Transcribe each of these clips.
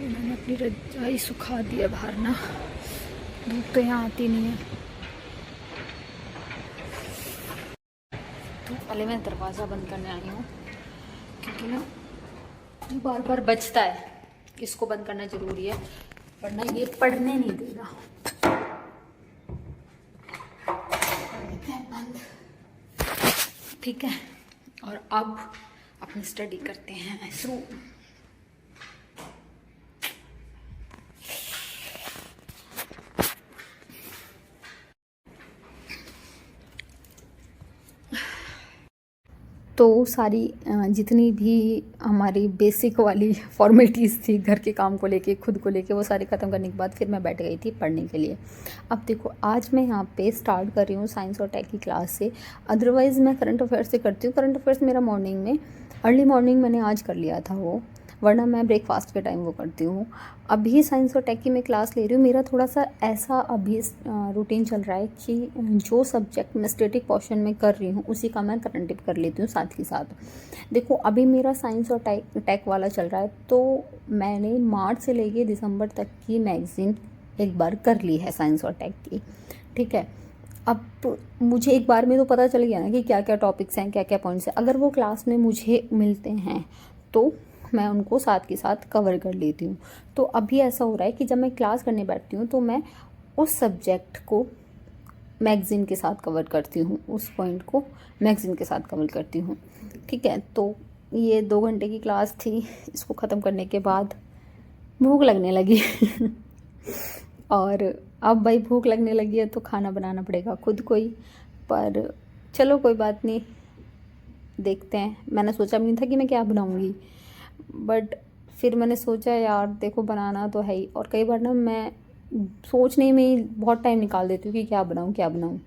मैंने अपनी रजाई सुखा दी है बाहर ना, धूप तो यहाँ आती नहीं है। तो पहले मैं दरवाज़ा बंद करने आई हूँ क्योंकि ना बार बार बजता है, इसको बंद करना ज़रूरी है वरना ये पढ़ने नहीं देगा। ठीक है, और अब अपनी स्टडी करते हैं शुरू। तो सारी जितनी भी हमारी बेसिक वाली फॉर्मेलिटीज़ थी घर के काम को लेके, खुद को लेके, वो सारी ख़त्म करने के बाद फिर मैं बैठ गई थी पढ़ने के लिए। अब देखो आज मैं यहाँ पे स्टार्ट कर रही हूँ साइंस और टेक की क्लास से। अदरवाइज़ मैं करंट अफेयर्स से करती हूँ। करंट अफेयर्स मेरा मॉर्निंग में, अर्ली मॉर्निंग मैंने आज कर लिया था वो, वरना मैं ब्रेकफास्ट के टाइम वो करती हूँ। अभी साइंस और टेक की मैं क्लास ले रही हूँ। मेरा थोड़ा सा ऐसा अभी रूटीन चल रहा है कि जो सब्जेक्ट मैं स्टैटिक पोर्शन में कर रही हूँ उसी का मैं करंट कर लेती हूँ साथ ही साथ। देखो अभी मेरा साइंस और टेक वाला चल रहा है, तो मैंने मार्च से लेके दिसंबर तक की मैगज़ीन एक बार कर ली है साइंस और टेक की। ठीक है, अब मुझे एक बार में तो पता चल गया ना कि क्या क्या टॉपिक्स हैं, क्या क्या पॉइंट्स हैं। अगर वो क्लास में मुझे मिलते हैं तो मैं उनको साथ के साथ कवर कर लेती हूँ। तो अभी ऐसा हो रहा है कि जब मैं क्लास करने बैठती हूँ तो मैं उस सब्जेक्ट को मैगज़ीन के साथ कवर करती हूँ, उस पॉइंट को मैगज़ीन के साथ कवर करती हूँ। ठीक है, तो ये 2 घंटे की क्लास थी। इसको ख़त्म करने के बाद भूख लगने लगी और अब भाई भूख लगने लगी है तो खाना बनाना पड़ेगा खुद को ही। पर चलो कोई बात नहीं, देखते हैं। मैंने सोचा भी नहीं था कि मैं क्या बनाऊंगी, बट फिर मैंने सोचा यार देखो बनाना तो है ही। और कई बार ना मैं सोचने में ही बहुत टाइम निकाल देती हूँ कि क्या बनाऊँ क्या बनाऊँ।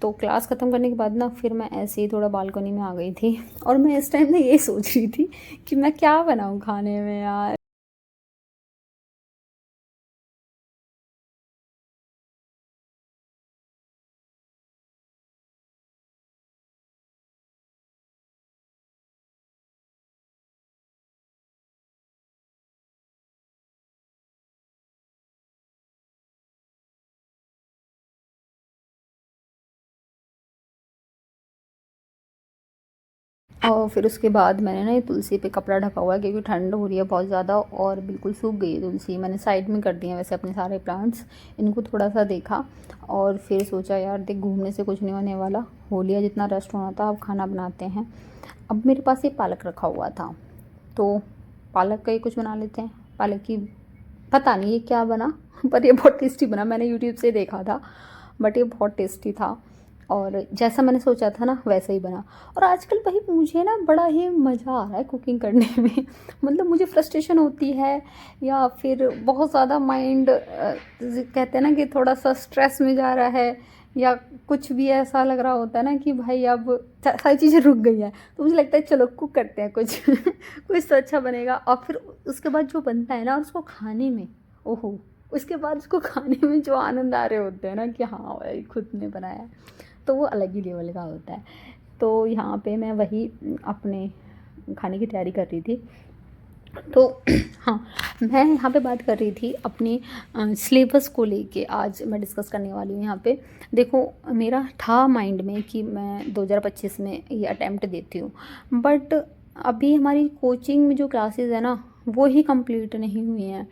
तो क्लास ख़त्म करने के बाद ना फिर मैं ऐसे ही थोड़ा बालकनी में आ गई थी और मैं इस टाइम ना ये सोच रही थी कि मैं क्या बनाऊँ खाने में यार। और फिर उसके बाद मैंने ना ये तुलसी पे कपड़ा ढका हुआ है क्योंकि ठंड हो रही है बहुत ज़्यादा और बिल्कुल सूख गई है तुलसी। मैंने साइड में कर दिए हैं वैसे अपने सारे प्लांट्स। इनको थोड़ा सा देखा और फिर सोचा यार देख घूमने से कुछ नहीं होने वाला, हो लिया जितना रेस्ट होना था, अब खाना बनाते हैं। अब मेरे पास ये पालक रखा हुआ था तो पालक का ही कुछ बना लेते हैं। पालक की पता नहीं ये क्या बना पर ये बहुत टेस्टी बना। मैंने यूट्यूब से देखा था बट ये बहुत टेस्टी था और जैसा मैंने सोचा था ना वैसा ही बना। और आजकल भाई मुझे ना बड़ा ही मज़ा आ रहा है कुकिंग करने में मतलब मुझे फ्रस्ट्रेशन होती है या फिर बहुत ज़्यादा माइंड कहते हैं ना कि थोड़ा सा स्ट्रेस में जा रहा है या कुछ भी ऐसा लग रहा होता है ना कि भाई अब सारी चीज़ें रुक गई हैं, तो मुझे लगता है चलो कुक करते हैं कुछ कुछ तो अच्छा बनेगा। और फिर उसके बाद जो बनता है ना और उसको खाने में, ओहो, उसके बाद उसको खाने में जो आनंद आ रहे होते हैं ना कि हाँ भाई खुद ने बनाया, तो वो अलग ही लेवल का होता है। तो यहाँ पे मैं वही अपने खाने की तैयारी कर रही थी। तो हाँ, मैं यहाँ पे बात कर रही थी अपनी सिलेबस को लेके। आज मैं डिस्कस करने वाली हूँ यहाँ पे। देखो मेरा था माइंड में कि मैं 2025 में ये अटैम्प्ट देती हूँ, बट अभी हमारी कोचिंग में जो क्लासेस है ना वो ही कंप्लीट नहीं हुई हैं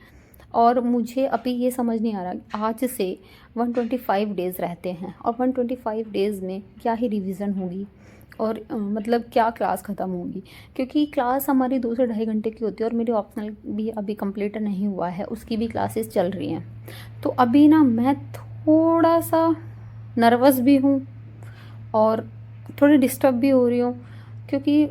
और मुझे अभी ये समझ नहीं आ रहा आज से 125 डेज़ रहते हैं और 125 डेज़ में क्या ही रिवीजन होगी और मतलब क्या क्लास ख़त्म होगी, क्योंकि क्लास हमारी 2 से ढाई घंटे की होती है और मेरी ऑप्शनल भी अभी कंप्लीट नहीं हुआ है, उसकी भी क्लासेस चल रही हैं। तो अभी ना मैं थोड़ा सा नर्वस भी हूँ और थोड़ी डिस्टर्ब भी हो रही हूँ क्योंकि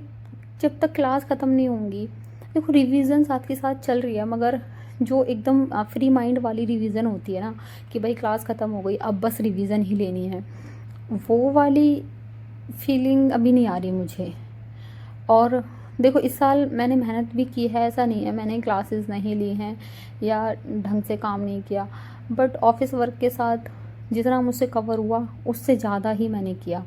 जब तक क्लास ख़त्म नहीं होंगी, देखो रिवीजन साथ के साथ चल रही है मगर जो एकदम फ्री माइंड वाली रिवीजन होती है ना कि भाई क्लास ख़त्म हो गई अब बस रिवीजन ही लेनी है, वो वाली फीलिंग अभी नहीं आ रही मुझे। और देखो इस साल मैंने मेहनत भी की है, ऐसा नहीं है मैंने क्लासेस नहीं ली हैं या ढंग से काम नहीं किया, बट ऑफिस वर्क के साथ जितना मुझसे कवर हुआ उससे ज़्यादा ही मैंने किया।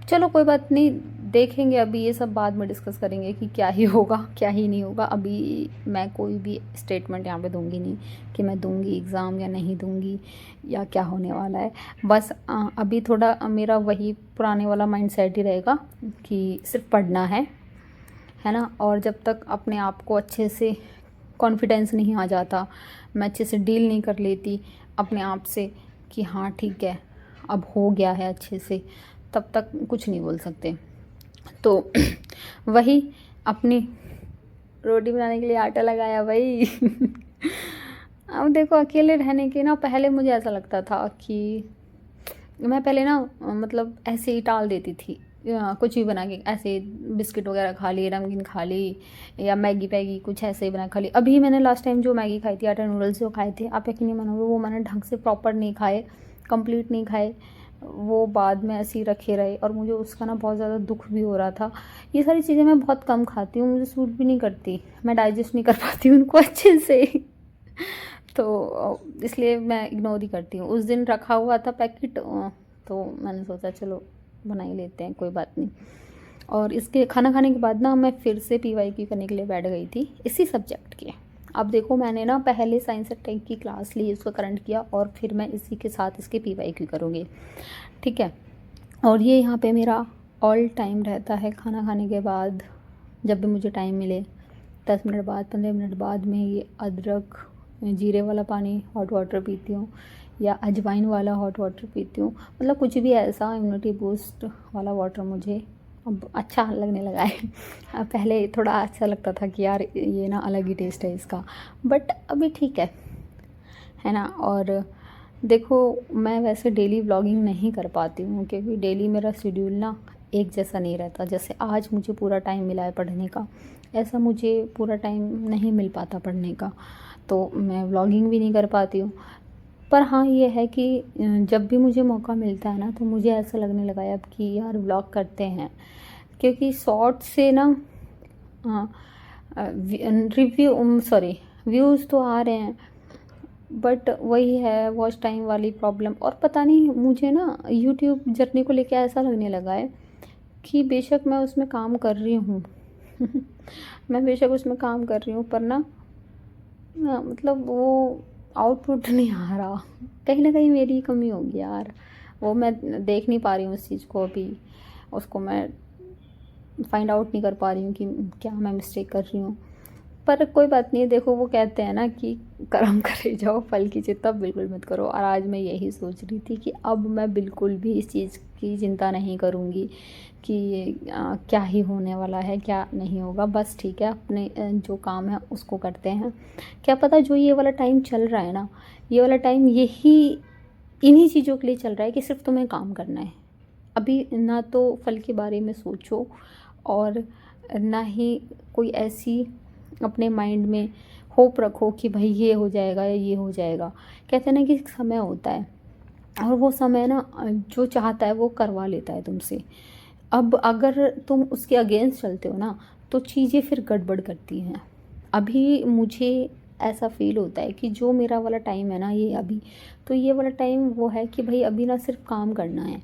चलो कोई बात नहीं, देखेंगे, अभी ये सब बाद में डिस्कस करेंगे कि क्या ही होगा क्या ही नहीं होगा। अभी मैं कोई भी स्टेटमेंट यहाँ पे दूंगी नहीं कि मैं दूंगी एग्ज़ाम या नहीं दूंगी या क्या होने वाला है। बस अभी थोड़ा मेरा वही पुराने वाला माइंडसेट ही रहेगा कि सिर्फ पढ़ना है ना। और जब तक अपने आप को अच्छे से कॉन्फिडेंस नहीं आ जाता, मैं अच्छे से डील नहीं कर लेती अपने आप से कि हाँ ठीक है अब हो गया है अच्छे से, तब तक कुछ नहीं बोल सकते। तो वही अपनी रोटी बनाने के लिए आटा लगाया भाई। अब देखो अकेले रहने के ना, पहले मुझे ऐसा लगता था कि मैं पहले ना मतलब ऐसे ही टाल देती थी, कुछ भी बना के ऐसे बिस्किट वगैरह खा ली, नमकीन खा ली या मैगी पैगी कुछ ऐसे ही बना खा ली। अभी मैंने लास्ट टाइम जो मैगी खाई थी, आटा नूडल्स जो खाए थे, आप यकीन नहीं मानोगे वो मैंने ढंग से प्रॉपर नहीं खाए, कंप्लीट नहीं खाए, वो बाद में ऐसे ही रखे रहे और मुझे उसका ना बहुत ज़्यादा दुख भी हो रहा था। ये सारी चीज़ें मैं बहुत कम खाती हूँ, मुझे सूट भी नहीं करती, मैं डाइजेस्ट नहीं कर पाती उनको अच्छे से। तो इसलिए मैं इग्नोर ही करती हूँ। उस दिन रखा हुआ था पैकेट, तो मैंने सोचा चलो बना ही लेते हैं, कोई बात नहीं। और इसके खाना खाने के बाद ना मैं फिर से PYQ करने के लिए बैठ गई थी इसी सब्जेक्ट के। अब देखो मैंने ना पहले साइंस एंड टेक की क्लास ली, उसको करंट किया और फिर मैं इसी के साथ इसके PYQ करूँगी, ठीक है। और ये यहाँ पे मेरा ऑल टाइम रहता है खाना खाने के बाद, जब भी मुझे टाइम मिले 10 मिनट बाद 15 मिनट बाद में ये अदरक जीरे वाला पानी हॉट वाटर पीती हूँ या अजवाइन वाला हॉट वाटर पीती हूँ। मतलब कुछ भी ऐसा इम्यूनिटी बूस्ट वाला वाटर मुझे अब अच्छा लगने लगा है। पहले थोड़ा अच्छा लगता था कि यार ये ना अलग ही टेस्ट है इसका, बट अभी ठीक है ना। और देखो मैं वैसे डेली व्लॉगिंग नहीं कर पाती हूँ क्योंकि डेली मेरा शेड्यूल ना एक जैसा नहीं रहता। जैसे आज मुझे पूरा टाइम मिला है पढ़ने का, ऐसा मुझे पूरा टाइम नहीं मिल पाता पढ़ने का, तो मैं व्लॉगिंग भी नहीं कर पाती हूँ। पर हाँ ये है कि जब भी मुझे मौका मिलता है ना तो मुझे ऐसा लगने लगा है अब कि यार व्लॉग करते हैं, क्योंकि शॉर्ट से ना व्यूज़ तो आ रहे हैं, बट वही है वॉच टाइम वाली प्रॉब्लम। और पता नहीं मुझे ना यूट्यूब जर्नी को लेके ऐसा लगने लगा है कि बेशक मैं उसमें काम कर रही हूँ मैं बेशक उसमें काम कर रही हूँ पर ना मतलब वो आउटपुट नहीं आ रहा। कहीं ना कहीं मेरी कमी होगी यार, वो मैं देख नहीं पा रही हूँ उस चीज़ को, अभी उसको मैं फाइंड आउट नहीं कर पा रही हूँ कि क्या मैं मिस्टेक कर रही हूँ। पर कोई बात नहीं, देखो वो कहते हैं ना कि कर्म करे जाओ फल की चिंता बिल्कुल मत करो। और आज मैं यही सोच रही थी कि अब मैं बिल्कुल भी इस चीज़ की चिंता नहीं करूँगी कि क्या ही होने वाला है क्या नहीं होगा। बस ठीक है अपने जो काम है उसको करते हैं। क्या पता जो ये वाला टाइम चल रहा है ना, ये वाला टाइम यही इन्हीं चीज़ों के लिए चल रहा है कि सिर्फ तुम्हें काम करना है। अभी ना तो फल के बारे में सोचो और ना ही कोई ऐसी अपने माइंड में होप रखो कि भाई ये हो जाएगा या ये हो जाएगा। कहते हैं ना कि एक समय होता है और वो समय ना जो चाहता है वो करवा लेता है तुमसे। अब अगर तुम उसके अगेंस्ट चलते हो ना तो चीज़ें फिर गड़बड़ करती हैं। अभी मुझे ऐसा फील होता है कि जो मेरा वाला टाइम है ना ये अभी, तो ये वाला टाइम वो है कि भाई अभी ना सिर्फ काम करना है,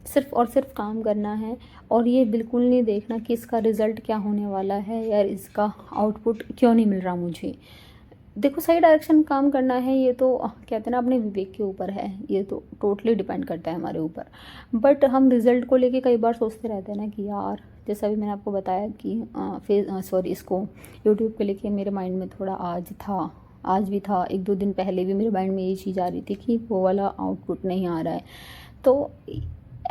सिर्फ और सिर्फ काम करना है। और ये बिल्कुल नहीं देखना कि इसका रिज़ल्ट क्या होने वाला है या इसका आउटपुट क्यों नहीं मिल रहा मुझे। देखो सही डायरेक्शन में काम करना है, ये तो कहते हैं ना अपने विवेक के ऊपर है, ये तो टोटली डिपेंड करता है हमारे ऊपर। बट हम रिज़ल्ट को लेके कई बार सोचते रहते हैं ना कि यार, जैसा अभी मैंने आपको बताया कि इसको यूट्यूब को लेके मेरे माइंड में थोड़ा आज भी था 1-2 दिन पहले भी मेरे माइंड में यही चीज़ आ रही थी कि वो वाला आउटपुट नहीं आ रहा है। तो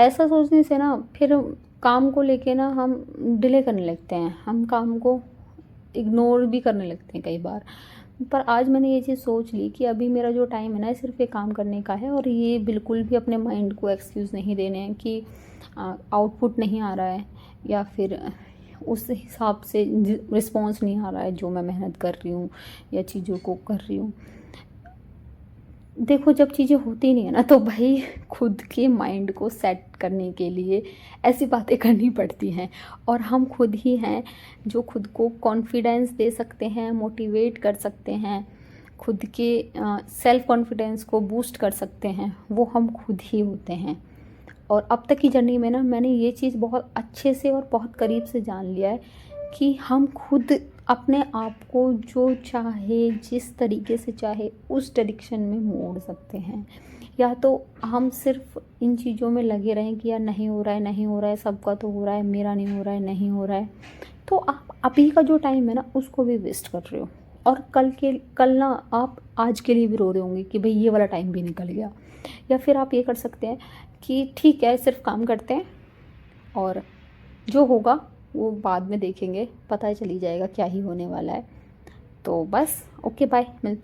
ऐसा सोचने से ना फिर काम को लेके ना हम डिले करने लगते हैं, हम काम को इग्नोर भी करने लगते हैं कई बार। पर आज मैंने ये चीज़ सोच ली कि अभी मेरा जो टाइम है ना सिर्फ ये काम करने का है और ये बिल्कुल भी अपने माइंड को एक्सक्यूज़ नहीं देने हैं कि आउटपुट नहीं आ रहा है या फिर उस हिसाब से रिस्पॉन्स नहीं आ रहा है जो मैं मेहनत कर रही हूँ या चीज़ों को कर रही हूँ। देखो जब चीज़ें होती नहीं है ना तो भाई खुद के माइंड को सेट करने के लिए ऐसी बातें करनी पड़ती हैं। और हम खुद ही हैं जो खुद को कॉन्फिडेंस दे सकते हैं, मोटिवेट कर सकते हैं, खुद के सेल्फ कॉन्फिडेंस को बूस्ट कर सकते हैं, वो हम खुद ही होते हैं। और अब तक की जर्नी में ना मैंने ये चीज़ बहुत अच्छे से और बहुत करीब से जान लिया है कि हम खुद अपने आप को जो चाहे जिस तरीके से चाहे उस डायरेक्शन में मोड़ सकते हैं। या तो हम सिर्फ इन चीज़ों में लगे रहें कि यार नहीं हो रहा है, नहीं हो रहा है, सबका तो हो रहा है, मेरा नहीं हो रहा है, नहीं हो रहा है, तो आप अभी का जो टाइम है ना उसको भी वेस्ट कर रहे हो। और कल ना आप आज के लिए भी रो रहे होंगे कि भाई ये वाला टाइम भी निकल गया। या फिर आप ये कर सकते हैं कि ठीक है सिर्फ काम करते हैं और जो होगा वो बाद में देखेंगे, पता चली जाएगा क्या ही होने वाला है। तो बस ओके बाय, मिलते